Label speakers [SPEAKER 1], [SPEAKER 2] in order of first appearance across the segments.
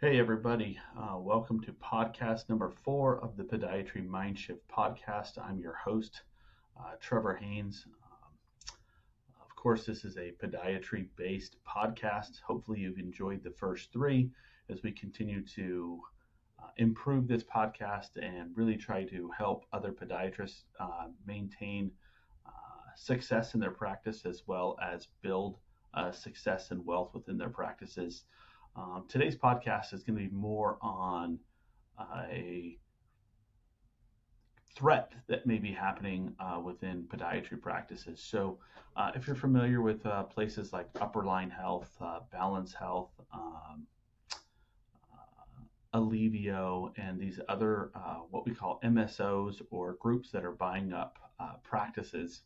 [SPEAKER 1] Hey, everybody. Welcome to podcast number 4 of the Podiatry Mindshift podcast. I'm your host, Trevor Haynes. Of course, this is a podiatry based podcast. Hopefully, you've enjoyed the first 3 as we continue to improve this podcast and really try to help other podiatrists maintain success in their practice as well as build success and wealth within their practices. Today's podcast is going to be more on a threat that may be happening within podiatry practices. So if you're familiar with places like Upperline Health, Balance Health, Allevio, and these other what we call MSOs or groups that are buying up practices,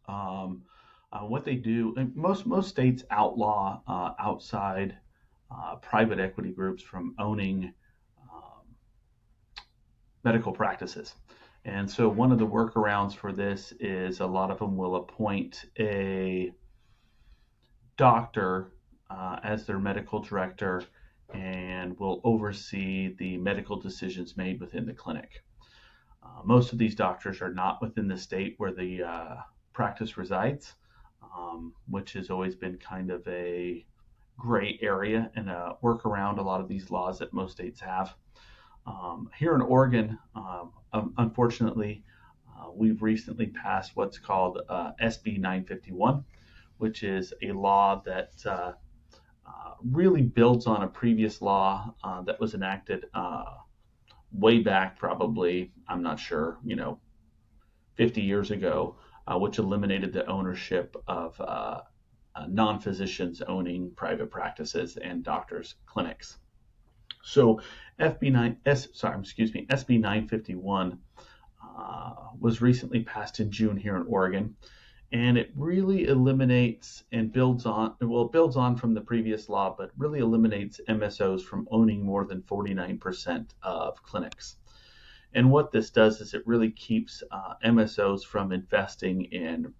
[SPEAKER 1] what they do, and most states outlaw outside private equity groups from owning medical practices. And so one of the workarounds for this is a lot of them will appoint a doctor as their medical director and will oversee the medical decisions made within the clinic. Most of these doctors are not within the state where the practice resides, which has always been kind of a gray area and work around a lot of these laws that most states have. Here in Oregon, unfortunately, we've recently passed what's called SB 951, which is a law that really builds on a previous law that was enacted way back, probably, I'm not sure, 50 years ago, which eliminated the ownership of non-physicians owning private practices and doctors' clinics. So SB 951 was recently passed in June here in Oregon, and it really eliminates and builds on from the previous law, but really eliminates MSOs from owning more than 49% of clinics. And what this does is it really keeps MSOs from investing in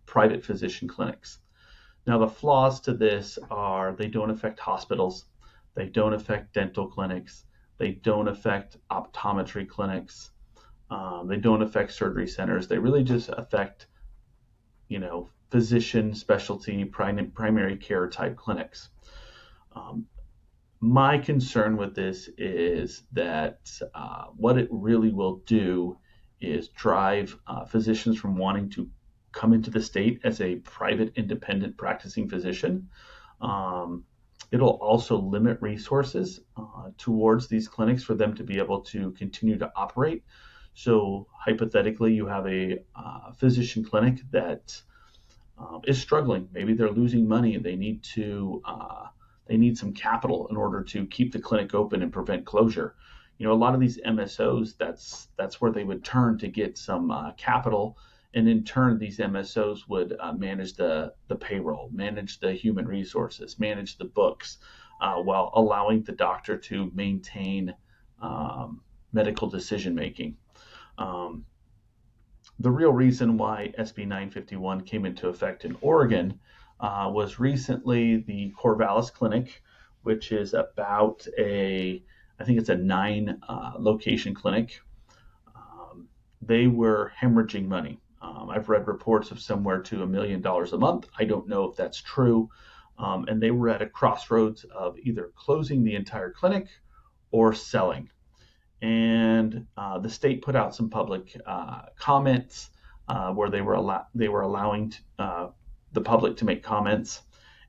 [SPEAKER 1] private physician clinics. Now, the flaws to this are they don't affect hospitals, they don't affect dental clinics, they don't affect optometry clinics, they don't affect surgery centers. They really just affect, physician specialty, primary care type clinics. My concern with this is that what it really will do is drive physicians from wanting to come into the state as a private independent practicing physician. It'll also limit resources towards these clinics for them to be able to continue to operate. So hypothetically, you have a physician clinic that is struggling. Maybe they're losing money and they need some capital in order to keep the clinic open and prevent closure. A lot of these MSOs, that's where they would turn to get some capital. And in turn, these MSOs would manage the payroll, manage the human resources, manage the books, while allowing the doctor to maintain medical decision making. The real reason why SB 951 came into effect in Oregon was recently the Corvallis Clinic, which is about I think it's a 9 location clinic. They were hemorrhaging money. I've read reports of somewhere to $1 million a month. I don't know if that's true. And they were at a crossroads of either closing the entire clinic or selling. And the state put out some public comments where they were allowing the public to make comments.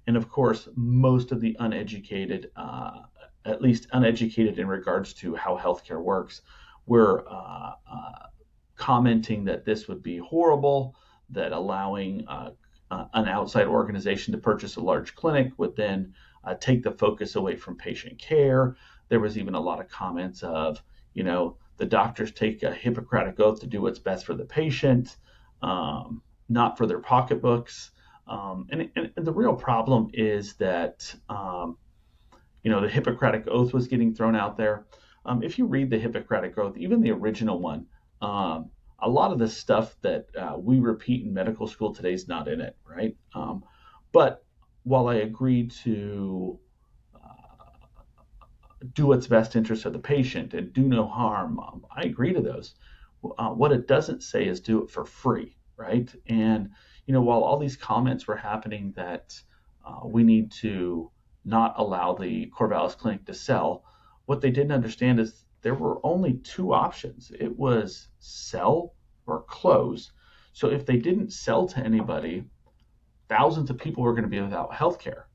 [SPEAKER 1] And of course, most of the uneducated, at least uneducated in regards to how healthcare works, were commenting that this would be horrible, that allowing an outside organization to purchase a large clinic would then take the focus away from patient care. There was even a lot of comments of, the doctors take a Hippocratic oath to do what's best for the patient, not for their pocketbooks. And the real problem is that, the Hippocratic oath was getting thrown out there. If you read the Hippocratic oath, even the original one, a lot of the stuff that we repeat in medical school today is not in it, right? But while I agree to do what's best interest of the patient and do no harm. I agree to those. What it doesn't say is do it for free, right? And while all these comments were happening that we need to not allow the Corvallis Clinic to sell, what they didn't understand is there were only two options. It was sell or close. So if they didn't sell to anybody, thousands of people were going to be without health care,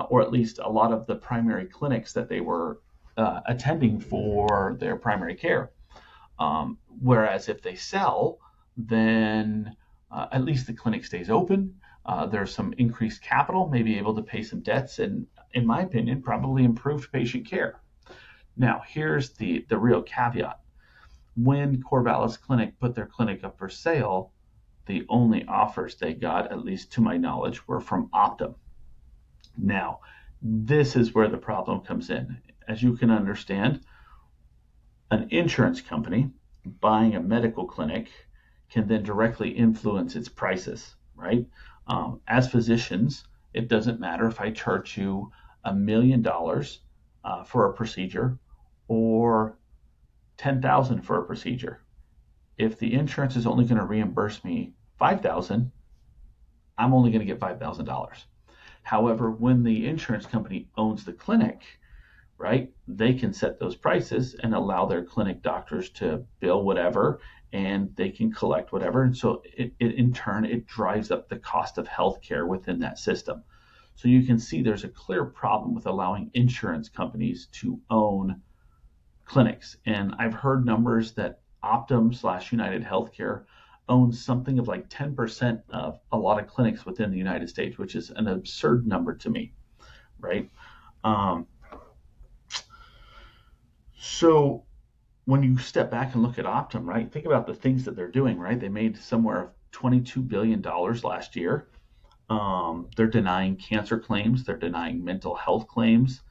[SPEAKER 1] or at least a lot of the primary clinics that they were attending for their primary care. Whereas if they sell, then at least the clinic stays open. There's some increased capital, maybe able to pay some debts, and in my opinion, probably improved patient care. Now, here's the real caveat. When Corvallis Clinic put their clinic up for sale, the only offers they got, at least to my knowledge, were from Optum. Now, this is where the problem comes in. As you can understand, an insurance company buying a medical clinic can then directly influence its prices, right? As physicians, it doesn't matter if I charge you $1 million for a procedure or $10,000 for a procedure. If the insurance is only going to reimburse me $5,000, I'm only going to get $5,000. However, when the insurance company owns the clinic, right, they can set those prices and allow their clinic doctors to bill whatever, and they can collect whatever. And so in turn, it drives up the cost of healthcare within that system. So you can see there's a clear problem with allowing insurance companies to own clinics. And I've heard numbers that Optum/United Healthcare owns something of like 10% of a lot of clinics within the United States, which is an absurd number to me, right? So when you step back and look at Optum, right, think about the things that they're doing, right? They made somewhere of $22 billion last year. They're denying cancer claims. They're denying mental health claims.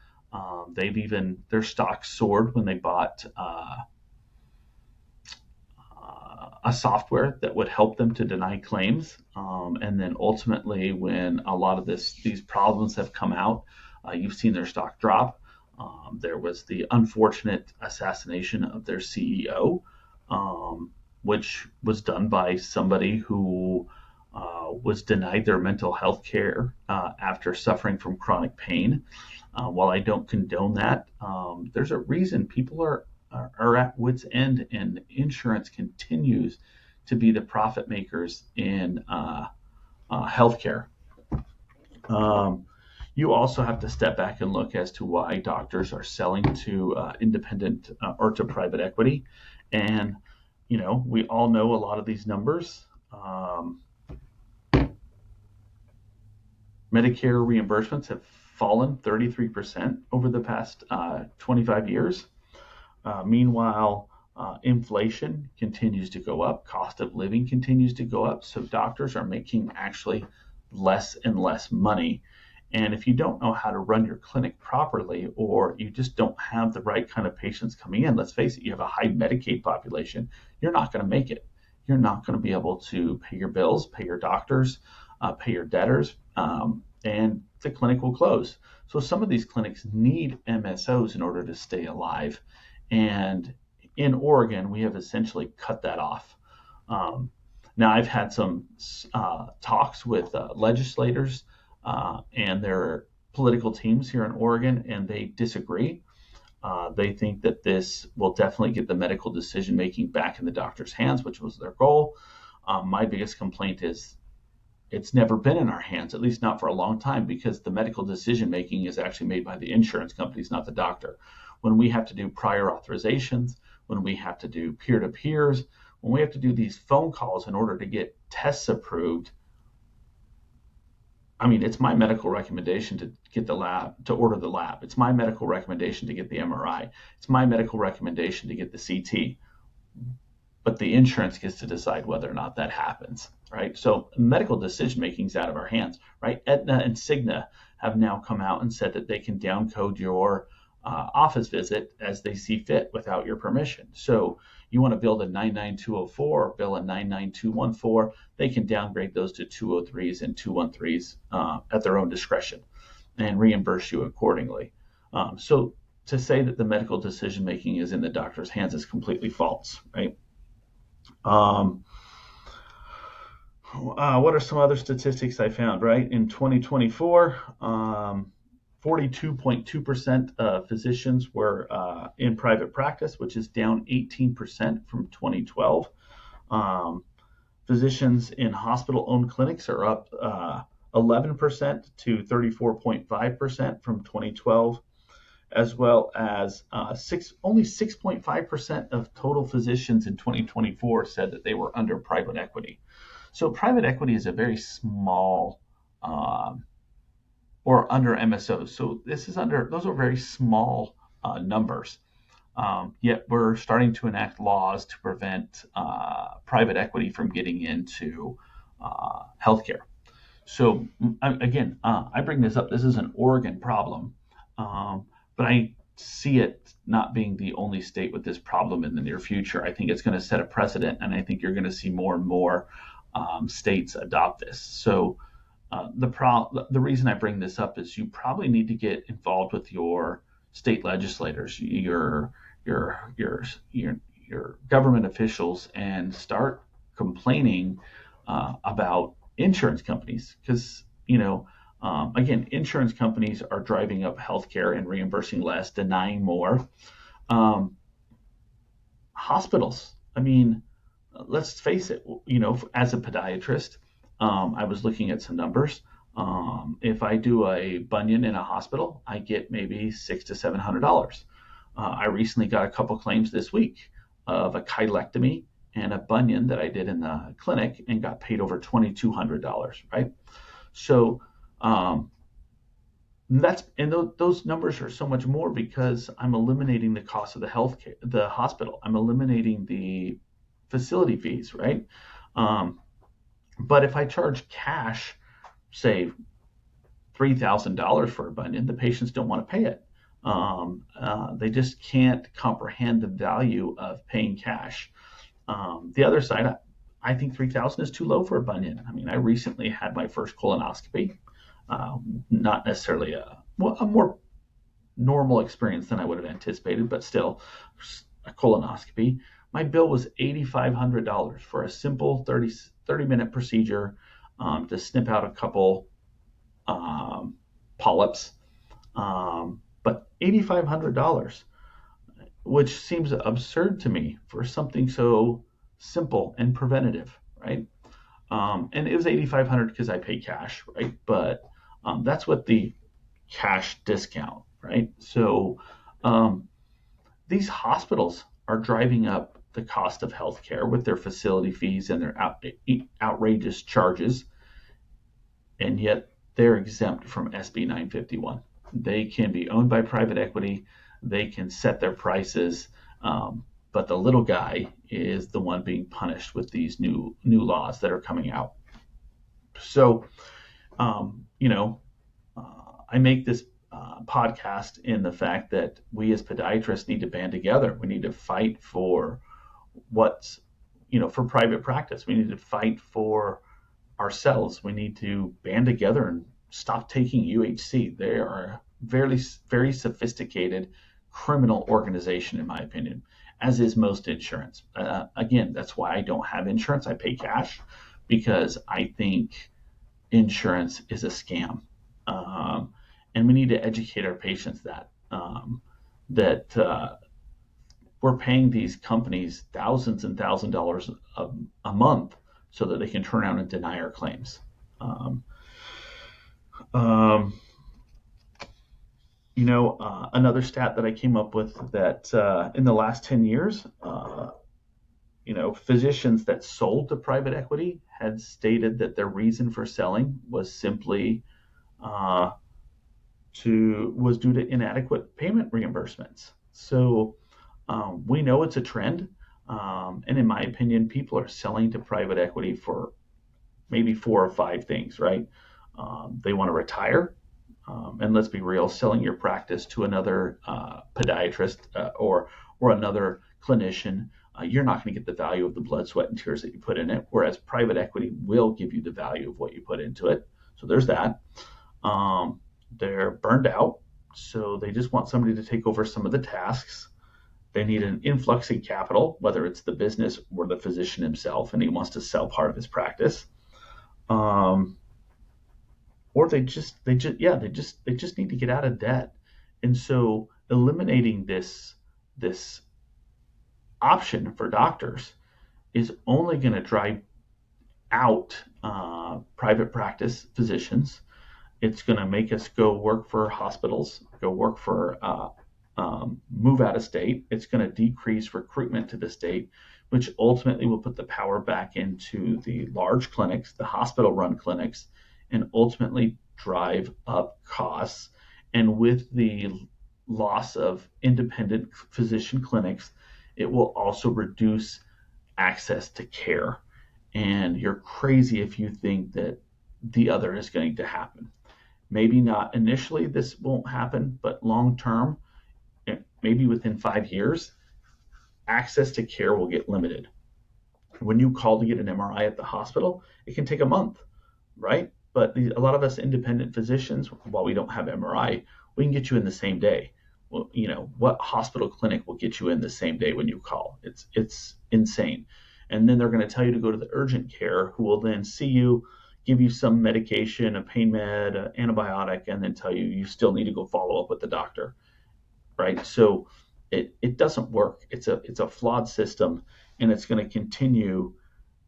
[SPEAKER 1] Their stock soared when they bought a software that would help them to deny claims. And then ultimately, when a lot of these problems have come out, you've seen their stock drop. There was the unfortunate assassination of their CEO, which was done by somebody who was denied their mental health care after suffering from chronic pain. While I don't condone that, there's a reason people are at wit's end, and insurance continues to be the profit makers in healthcare. You also have to step back and look as to why doctors are selling to independent or to private equity. And, we all know a lot of these numbers. Medicare reimbursements have fallen 33% over the past 25 years. Meanwhile, inflation continues to go up. Cost of living continues to go up. So doctors are making actually less and less money. And if you don't know how to run your clinic properly, or you just don't have the right kind of patients coming in, let's face it, you have a high Medicaid population, you're not going to make it. You're not going to be able to pay your bills, pay your doctors, pay your debtors, and the clinic will close. So some of these clinics need MSOs in order to stay alive. And in Oregon, we have essentially cut that off. Now, I've had some talks with legislators and their political teams here in Oregon, and they disagree. They think that this will definitely get the medical decision making back in the doctor's hands, which was their goal. My biggest complaint is it's never been in our hands, at least not for a long time, because the medical decision making is actually made by the insurance companies, not the doctor. When we have to do prior authorizations, when we have to do peer-to-peers, when we have to do these phone calls in order to get tests approved, I mean, it's my medical recommendation to get the lab, to order the lab. It's my medical recommendation to get the MRI. It's my medical recommendation to get the CT. But the insurance gets to decide whether or not that happens, right? So medical decision-making is out of our hands, right? Aetna and Cigna have now come out and said that they can downcode your office visit as they see fit without your permission. So you want to build a 99204 or bill a 99214, they can downgrade those to 203s and 213s at their own discretion and reimburse you accordingly. So to say that the medical decision making is in the doctor's hands is completely false, right? Um, what are some other statistics I found, right? In 2024, 42.2% of physicians were in private practice, which is down 18% from 2012. Um, Physicians in hospital-owned clinics are up 11% to 34.5% from 2012, as well as only 6.5% of total physicians in 2024 said that they were under private equity. So private equity is a very small, or under MSOs. So those are very small numbers. Yet we're starting to enact laws to prevent private equity from getting into healthcare. So again, I bring this up. This is an Oregon problem, but I see it not being the only state with this problem in the near future. I think it's going to set a precedent, and I think you're going to see more and more states adopt this. So the reason I bring this up is you probably need to get involved with your state legislators, your government officials, and start complaining about insurance companies, because again, insurance companies are driving up healthcare and reimbursing less, denying more. Hospitals, I mean, let's face it, as a podiatrist, I was looking at some numbers. If I do a bunion in a hospital, I get maybe $600 to $700. I recently got a couple claims this week of a chilectomy and a bunion that I did in the clinic and got paid over $2,200, right? So those numbers are so much more because I'm eliminating the cost of the hospital. I'm eliminating the facility fees, right? But if I charge cash, say $3,000 for a bunion, the patients don't want to pay it. They just can't comprehend the value of paying cash. The other side, I think $3,000 is too low for a bunion. I mean, I recently had my first colonoscopy. Not necessarily a more normal experience than I would have anticipated, but still a colonoscopy. My bill was $8,500 for a simple 30-minute procedure to snip out a couple polyps, but $8,500, which seems absurd to me for something so simple and preventative, right? And it was $8,500 because I pay cash, right? But that's what the cash discount, right? So these hospitals are driving up the cost of healthcare with their facility fees and their outrageous charges, and yet they're exempt from SB 951. They can be owned by private equity. They can set their prices, but the little guy is the one being punished with these new laws that are coming out. So, I make this podcast in the fact that we as podiatrists need to band together. We need to fight for for private practice. We need to fight for ourselves. We need to band together and stop taking UHC. They are a very, very sophisticated criminal organization, in my opinion, as is most insurance. Again, that's why I don't have insurance. I pay cash because I think insurance is a scam. And we need to educate our patients that we're paying these companies thousands and thousands of dollars a month so that they can turn around and deny our claims. Another stat that I came up with that in the last 10 years, physicians that sold to private equity had stated that their reason for selling was simply due to inadequate payment reimbursements. So we know it's a trend. And in my opinion, people are selling to private equity for maybe 4 or 5 things, right? They want to retire. And let's be real, selling your practice to another podiatrist or another clinician, you're not going to get the value of the blood, sweat, and tears that you put in it, whereas private equity will give you the value of what you put into it. So there's that. They're burned out. So they just want somebody to take over some of the tasks. They need an influx in capital, whether it's the business or the physician himself, and he wants to sell part of his practice. Um, or they just need to get out of debt. And so eliminating this option for doctors is only going to drive out private practice physicians. It's going to make us go work for hospitals, go work for move out of state. It's going to decrease recruitment to the state, which ultimately will put the power back into the large clinics, the hospital run clinics, and ultimately drive up costs. And with the loss of independent physician clinics, it will also reduce access to care. And you're crazy if you think that the other is going to happen. Maybe not initially, this won't happen, but long term, maybe within 5 years, access to care will get limited. When you call to get an MRI at the hospital, it can take a month, right? But a lot of us independent physicians, while we don't have MRI, we can get you in the same day. Well, what hospital clinic will get you in the same day when you call? It's insane. And then they're going to tell you to go to the urgent care, who will then see you, give you some medication, a pain med, an antibiotic, and then tell you still need to go follow up with the doctor, right? So it doesn't work. It's a flawed system, and it's going to continue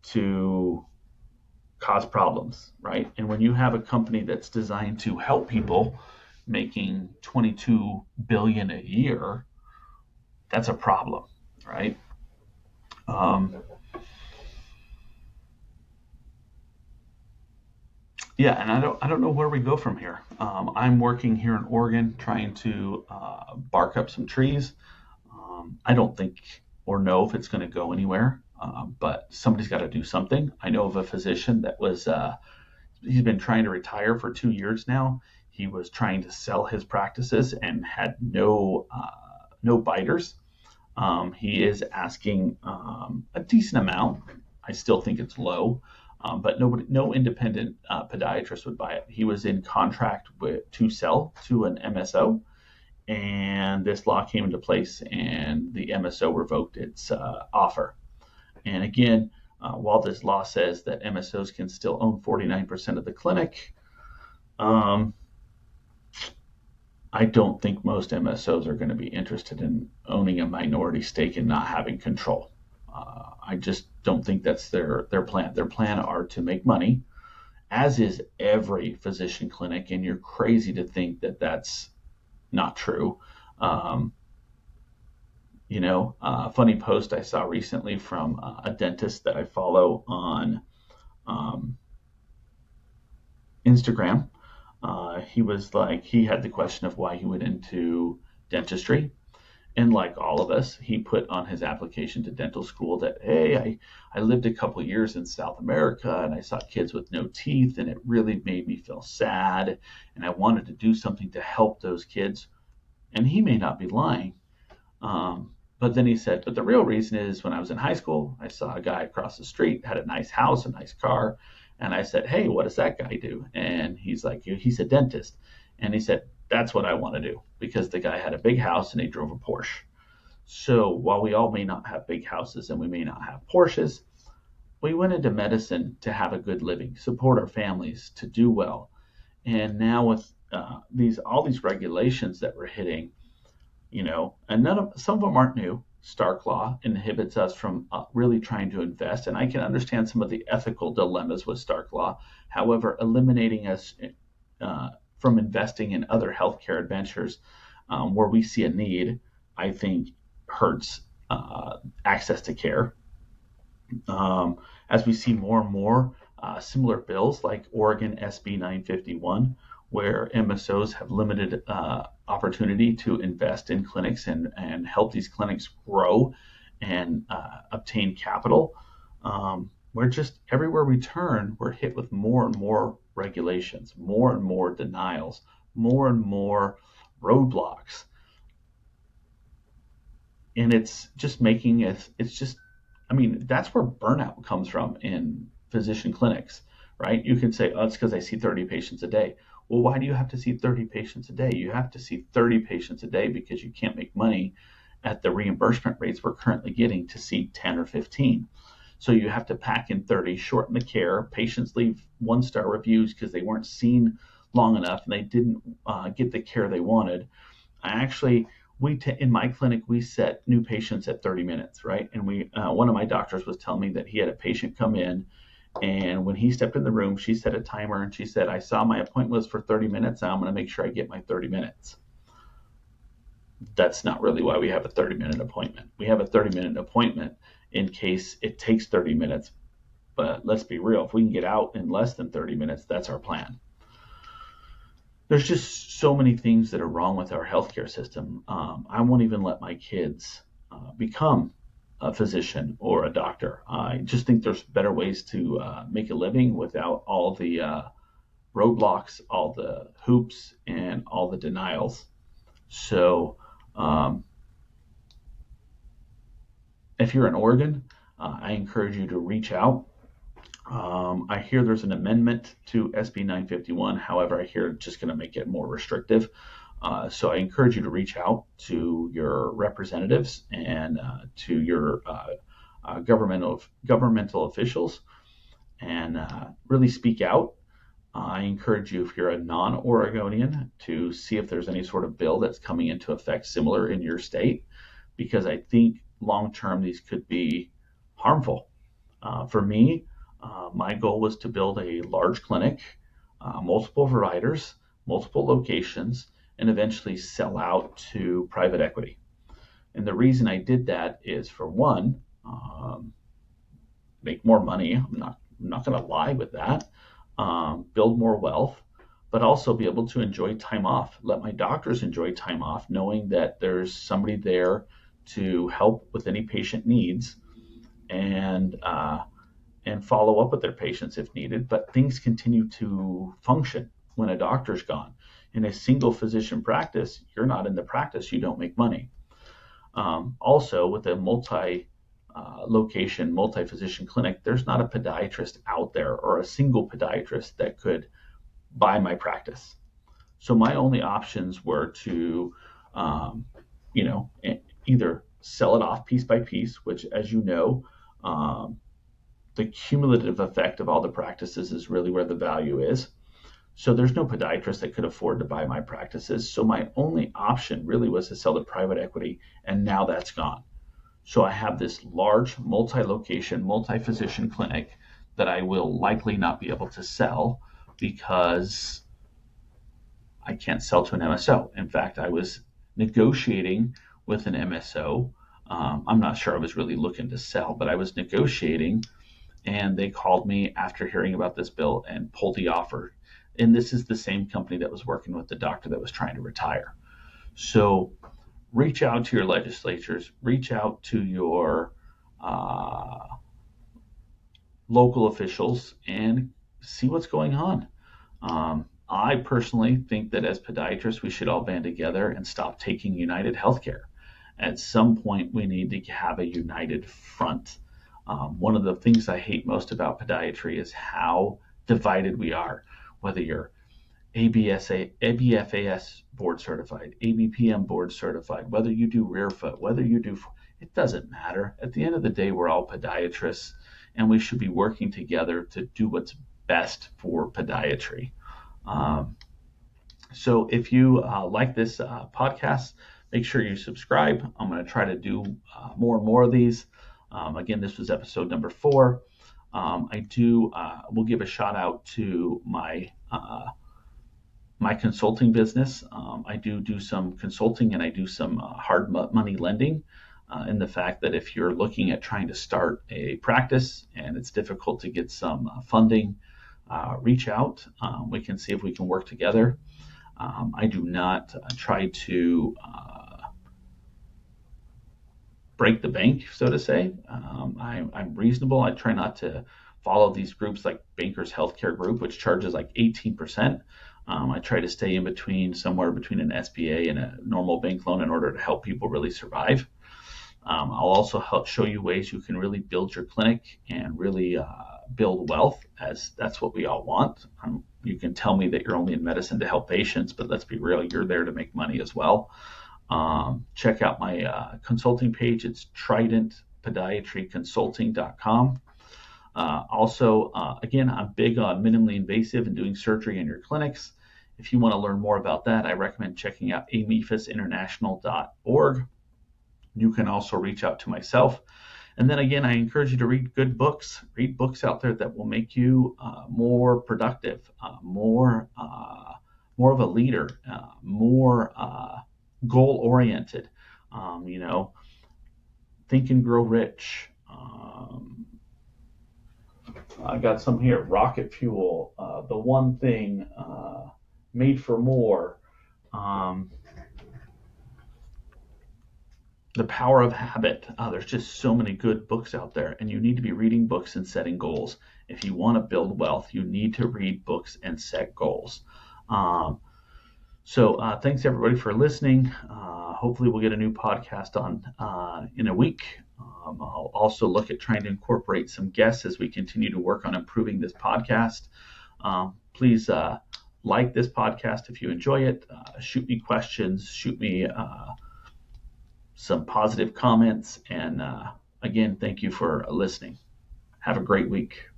[SPEAKER 1] to cause problems, right? And when you have a company that's designed to help people making $22 billion a year, that's a problem, right? Yeah, and I don't know where we go from here. I'm working here in Oregon trying to bark up some trees. I don't think or know if it's going to go anywhere, but somebody's got to do something. I know of a physician that he's been trying to retire for 2 years now. He was trying to sell his practices and had no biters. He is asking a decent amount. I still think it's low, but no independent podiatrist would buy it. He was in contract to sell to an MSO, and this law came into place, and the MSO revoked its offer. And again, while this law says that MSOs can still own 49% of the clinic, I don't think most MSOs are going to be interested in owning a minority stake and not having control. I just don't think that's their plan. Their plan are to make money, as is every physician clinic, and you're crazy to think that that's not true. A funny post I saw recently from a dentist that I follow on Instagram. He had the question of why he went into dentistry. And like all of us, he put on his application to dental school that, hey, I lived a couple of years in South America and I saw kids with no teeth, and it really made me feel sad. And I wanted to do something to help those kids. And he may not be lying. But then he said, but the real reason is when I was in high school, I saw a guy across the street, had a nice house, a nice car. And I said, hey, what does that guy do? And he's like, he's a dentist. And he said, that's what I want to do, because the guy had a big house and he drove a Porsche. So while we all may not have big houses and we may not have Porsches, we went into medicine to have a good living, support our families, to do well. And now with all these regulations that we're hitting, and some of them aren't new. Stark Law inhibits us from really trying to invest, and I can understand some of the ethical dilemmas with Stark Law. However, eliminating us from investing in other healthcare adventures where we see a need, I think hurts access to care. As we see more and more similar bills like Oregon SB 951, where MSOs have limited opportunity to invest in clinics and help these clinics grow and obtain capital. We're just, everywhere we turn, we're hit with more and more regulations, more and more denials, more and more roadblocks. And it's just making it, that's where burnout comes from in physician clinics, right? You can say, oh, it's because I see 30 patients a day. Well, why do you have to see 30 patients a day? You have to see 30 patients a day because you can't make money at the reimbursement rates we're currently getting to see 10 or 15. So you have to pack in 30, shorten the care. Patients leave 1-star reviews because they weren't seen long enough and they didn't get the care they wanted. In my clinic, we set new patients at 30 minutes, right? And one of my doctors was telling me that he had a patient come in, and when he stepped in the room, she set a timer and she said, I saw my appointment was for 30 minutes. And I'm going to make sure I get my 30 minutes. That's not really why we have a 30-minute appointment. We have a 30-minute appointment in case it takes 30 minutes. But let's be real. If we can get out in less than 30 minutes, that's our plan. There's just so many things that are wrong with our healthcare system. I won't even let my kids become a physician or a doctor. I just think there's better ways to make a living without all the roadblocks, all the hoops, and all the denials. So if you're in Oregon, I encourage you to reach out. I hear there's an amendment to SB 951. However, I hear it's just going to make it more restrictive. So I encourage you to reach out to your representatives and to your governmental officials and really speak out. I encourage you, if you're a non-Oregonian, to see if there's any sort of bill that's coming into effect similar in your state, because I think long-term these could be harmful. For me, my goal was to build a large clinic, multiple providers, multiple locations, and eventually sell out to private equity. And the reason I did that is, for one, make more money. I'm not going to lie with that. Build more wealth, but also be able to enjoy time off. Let my doctors enjoy time off, knowing that there's somebody there to help with any patient needs and follow up with their patients if needed. But things continue to function when a doctor's gone. In a single physician practice, you're not in the practice, you don't make money. Also, with a multi-location, multi-physician clinic, there's not a podiatrist out there or a single podiatrist that could buy my practice. So my only options were to, either sell it off piece by piece, which, as you know, the cumulative effect of all the practices is really where the value is. So there's no podiatrist that could afford to buy my practices. So my only option really was to sell to private equity, and now that's gone. So I have this large multi-location, multi-physician clinic that I will likely not be able to sell because I can't sell to an MSO. In fact, I was negotiating with an MSO. I'm not sure I was really looking to sell, but I was negotiating, and they called me after hearing about this bill and pulled the offer. And this is the same company that was working with the doctor that was trying to retire. So reach out to your legislatures, reach out to your local officials, and see what's going on. I personally think that as podiatrists, we should all band together and stop taking United Healthcare. At some point, we need to have a united front. One of the things I hate most about podiatry is how divided we are. Whether you're ABFAS board certified, ABPM board certified, whether you do rear foot, it doesn't matter. At the end of the day, we're all podiatrists, and we should be working together to do what's best for podiatry. So if you like this podcast, make sure you subscribe. I'm going to try to do more and more of these. Again, this was episode number 4. We'll give a shout out to my consulting business. I do some consulting, and I do some hard money lending, in the fact that if you're looking at trying to start a practice and it's difficult to get some funding, reach out. We can see if we can work together. I do not try to break the bank, so to say. I'm reasonable. I try not to follow these groups like Bankers Healthcare Group, which charges like 18%. I try to stay somewhere between an SBA and a normal bank loan in order to help people really survive. I'll also help show you ways you can really build your clinic and really build wealth, as that's what we all want. You can tell me that you're only in medicine to help patients, but let's be real, you're there to make money as well. Check out my consulting page. It's tridentpodiatryconsulting.com. Again, I'm big on minimally invasive and doing surgery in your clinics. If you want to learn more about that, I recommend checking out amephisinternational.org. You can also reach out to myself. And then again, I encourage you to read good books. Read books out there that will make you more productive, more of a leader, more goal-oriented. Think and Grow Rich. I got some here. Rocket Fuel, The One Thing, Made for More, The Power of Habit. There's just so many good books out there, and you need to be reading books and setting goals. If you want to build wealth, you need to read books and set goals. Thanks everybody for listening. Hopefully we'll get a new podcast on in a week. I'll also look at trying to incorporate some guests as we continue to work on improving this podcast. Please like this podcast if you enjoy it. Shoot me questions. Shoot me some positive comments. And again, thank you for listening. Have a great week.